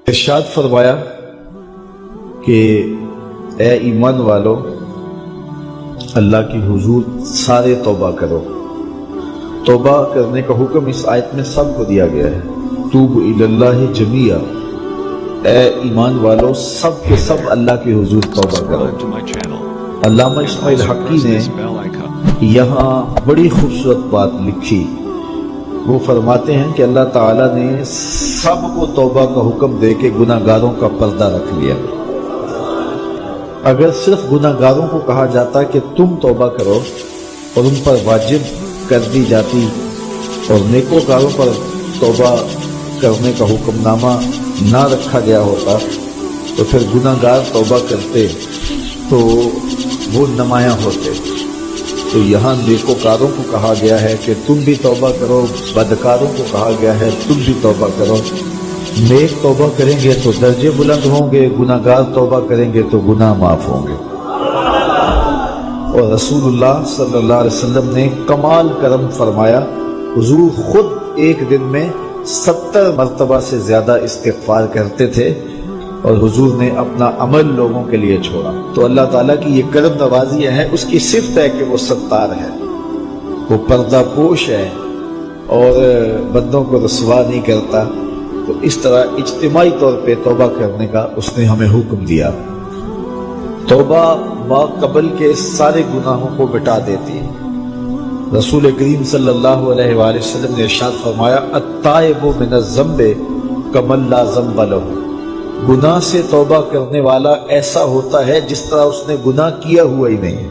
ارشاد فرمایا کہ اے ایمان والو اللہ کی حضور سارے توبہ کرو۔ توبہ کرنے کا حکم اس آیت میں سب کو دیا گیا ہے۔ توبوا الی اللہ جمیعا، اے ایمان والو سب کے سب اللہ کی حضور توبہ کرو۔ علامہ اسماعیل حقی نے یہاں بڑی خوبصورت بات لکھی۔ وہ فرماتے ہیں کہ اللہ تعالیٰ نے سب کو توبہ کا حکم دے کے گناہ گاروں کا پردہ رکھ لیا۔ اگر صرف گناہ گاروں کو کہا جاتا کہ تم توبہ کرو اور ان پر واجب کر دی جاتی اور نیکوکاروں پر توبہ کرنے کا حکم نامہ نہ رکھا گیا ہوتا تو پھر گناہ گار توبہ کرتے تو وہ نمایاں ہوتے۔ تو یہاں نیکوکاروں کو کہا گیا ہے کہ تم بھی توبہ کرو، بدکاروں کو کہا گیا ہے تم بھی توبہ کرو۔ نیک توبہ کریں گے تو درجے بلند ہوں گے، گناہ گار توبہ کریں گے تو گناہ معاف ہوں گے۔ اور رسول اللہ صلی اللہ علیہ وسلم نے کمال کرم فرمایا، حضور خود ایک دن میں 70 مرتبہ سے زیادہ استغفار کرتے تھے اور حضور نے اپنا عمل لوگوں کے لیے چھوڑا۔ تو اللہ تعالیٰ کی یہ کرم نوازی ہے، اس کی صفت ہے کہ وہ ستار ہے، وہ پردہ پوش ہے اور بندوں کو رسوا نہیں کرتا۔ تو اس طرح اجتماعی طور پہ توبہ کرنے کا اس نے ہمیں حکم دیا۔ توبہ ما قبل کے سارے گناہوں کو مٹا دیتی ہے۔ رسول کریم صلی اللہ علیہ وآلہ وسلم نے ارشاد فرمایا التائب من الذنب کمن لا ذنب لہ، گناہ سے توبہ کرنے والا ایسا ہوتا ہے جس طرح اس نے گناہ کیا ہوا ہی نہیں ہے،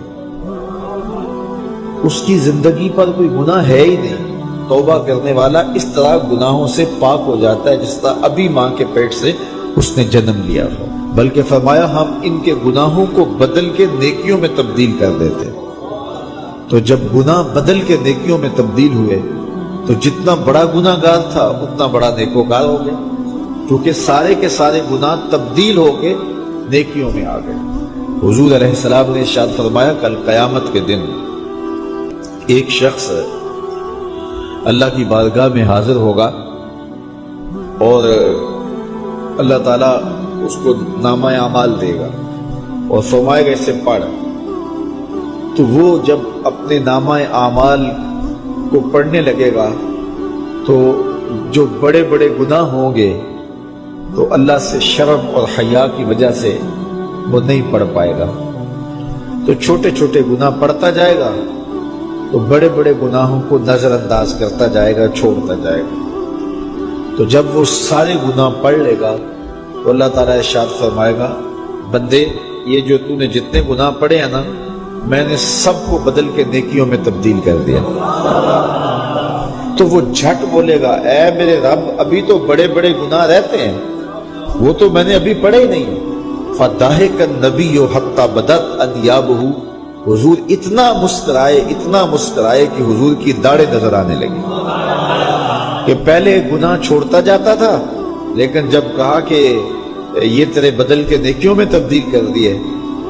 اس کی زندگی پر کوئی گناہ ہے ہی نہیں۔ توبہ کرنے والا اس طرح گناہوں سے پاک ہو جاتا ہے جس طرح ابھی ماں کے پیٹ سے اس نے جنم لیا ہو۔ بلکہ فرمایا ہم ان کے گناہوں کو بدل کے نیکیوں میں تبدیل کر دیتے۔ تو جب گناہ بدل کے نیکیوں میں تبدیل ہوئے تو جتنا بڑا گناہ گار تھا اتنا بڑا نیکوکار ہو گیا، کیونکہ سارے کے سارے گناہ تبدیل ہو کے نیکیوں میں آ گئے۔ حضور علیہ السلام نے ارشاد فرمایا کل قیامت کے دن ایک شخص اللہ کی بارگاہ میں حاضر ہوگا اور اللہ تعالیٰ اس کو نامہ اعمال دے گا اور فرمائے گا اسے پڑھ۔ تو وہ جب اپنے نامہ اعمال کو پڑھنے لگے گا تو جو بڑے بڑے گناہ ہوں گے تو اللہ سے شرم اور حیا کی وجہ سے وہ نہیں پڑھ پائے گا، تو چھوٹے چھوٹے گناہ پڑھتا جائے گا تو بڑے بڑے گناہوں کو نظر انداز کرتا جائے گا، چھوڑتا جائے گا۔ تو جب وہ سارے گناہ پڑھ لے گا تو اللہ تعالیٰ ارشاد فرمائے گا بندے یہ جو تو نے جتنے گناہ پڑھے ہیں نا میں نے سب کو بدل کے نیکیوں میں تبدیل کر دیا۔ تو وہ جھٹ بولے گا اے میرے رب ابھی تو بڑے بڑے گناہ رہتے ہیں، وہ تو میں نے ابھی پڑھے ہی نہیں۔ فَضَحِكَ النَّبِيُّ حَتَّى بَدَتْ أَنْيَابُهُ، حضور اتنا مسکرائے کہ حضور کی داڑھیں نظر آنے لگی کہ پہلے گناہ چھوڑتا جاتا تھا لیکن جب کہا کہ یہ تیرے بدل کے نیکیوں میں تبدیل کر دیے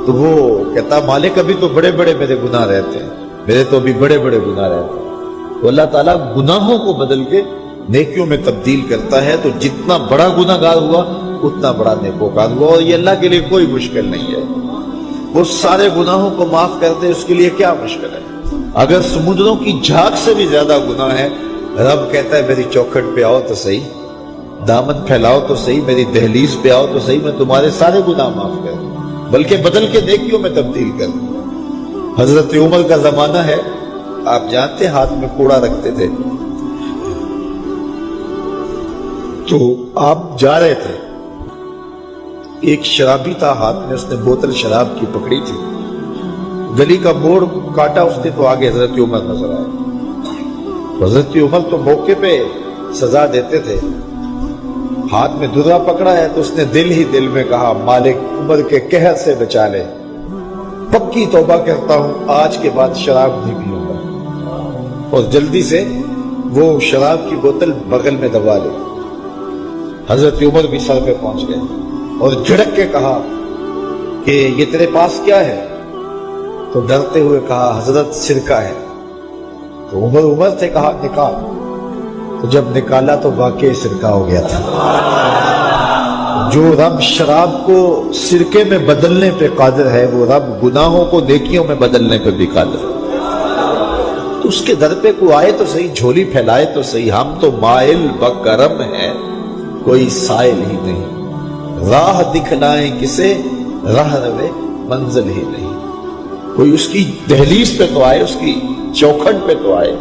تو وہ کہتا مالک ابھی تو بڑے بڑے میرے گناہ رہتے ہیں، میرے تو ابھی بڑے بڑے گناہ رہتے ہیں۔ تو اللہ تعالیٰ گناہوں کو بدل کے نیکیوں میں تبدیل کرتا ہے، تو جتنا بڑا گناہ گار ہوا اتنا بڑا نیکوکار ہوا، اور یہ اللہ کے لیے کوئی مشکل نہیں ہے۔ وہ سارے گناہوں کو معاف کر دے، اس کے لیے کیا مشکل ہے؟ اگر سمندروں کی جھاگ سے بھی زیادہ گناہ ہے، رب کہتا ہے میری چوکھٹ پہ آؤ تو صحیح، دامن پھیلاؤ تو صحیح، میری دہلیز پہ آؤ تو صحیح، میں تمہارے سارے گناہ معاف کر دوں، بلکہ بدل کے نیکیوں میں تبدیل کر دوں۔ حضرت عمر کا زمانہ ہے، آپ جانتے ہاتھ میں کوڑا رکھتے تھے، تو آپ جا رہے تھے، ایک شرابی تھا، ہاتھ میں اس نے بوتل شراب کی پکڑی تھی، گلی کا موڑ کاٹا اس نے تو آگے حضرت عمر نظر آئے۔ حضرت عمر تو موقع پہ سزا دیتے تھے، ہاتھ میں دھرا پکڑا ہے تو اس نے دل ہی دل میں کہا مالک عمر کے قہر سے بچا لے، پکی توبہ کرتا ہوں آج کے بعد شراب نہیں پیوں گا، اور جلدی سے وہ شراب کی بوتل بغل میں دبا لی۔ حضرت عمر بھی سر پہ پہنچ گئے اور جھڑک کے کہا کہ یہ تیرے پاس کیا ہے؟ تو ڈرتے ہوئے کہا حضرت سرکہ ہے۔ تو عمر سے کہا نکال، تو جب نکالا تو واقعی سرکہ ہو گیا تھا۔ جو رب شراب کو سرکے میں بدلنے پہ قادر ہے، وہ رب گناہوں کو نیکیوں میں بدلنے پہ بھی قادر ہے۔ تو اس کے در پہ کوئی آئے تو صحیح، جھولی پھیلائے تو صحیح، ہم تو مائل بکرم ہیں، کوئی سائل ہی نہیں، راہ دکھلائیں کسے، راہ روے منزل ہی نہیں۔ کوئی اس کی دہلیز پہ تو آئے، اس کی چوکھٹ پہ تو آئے۔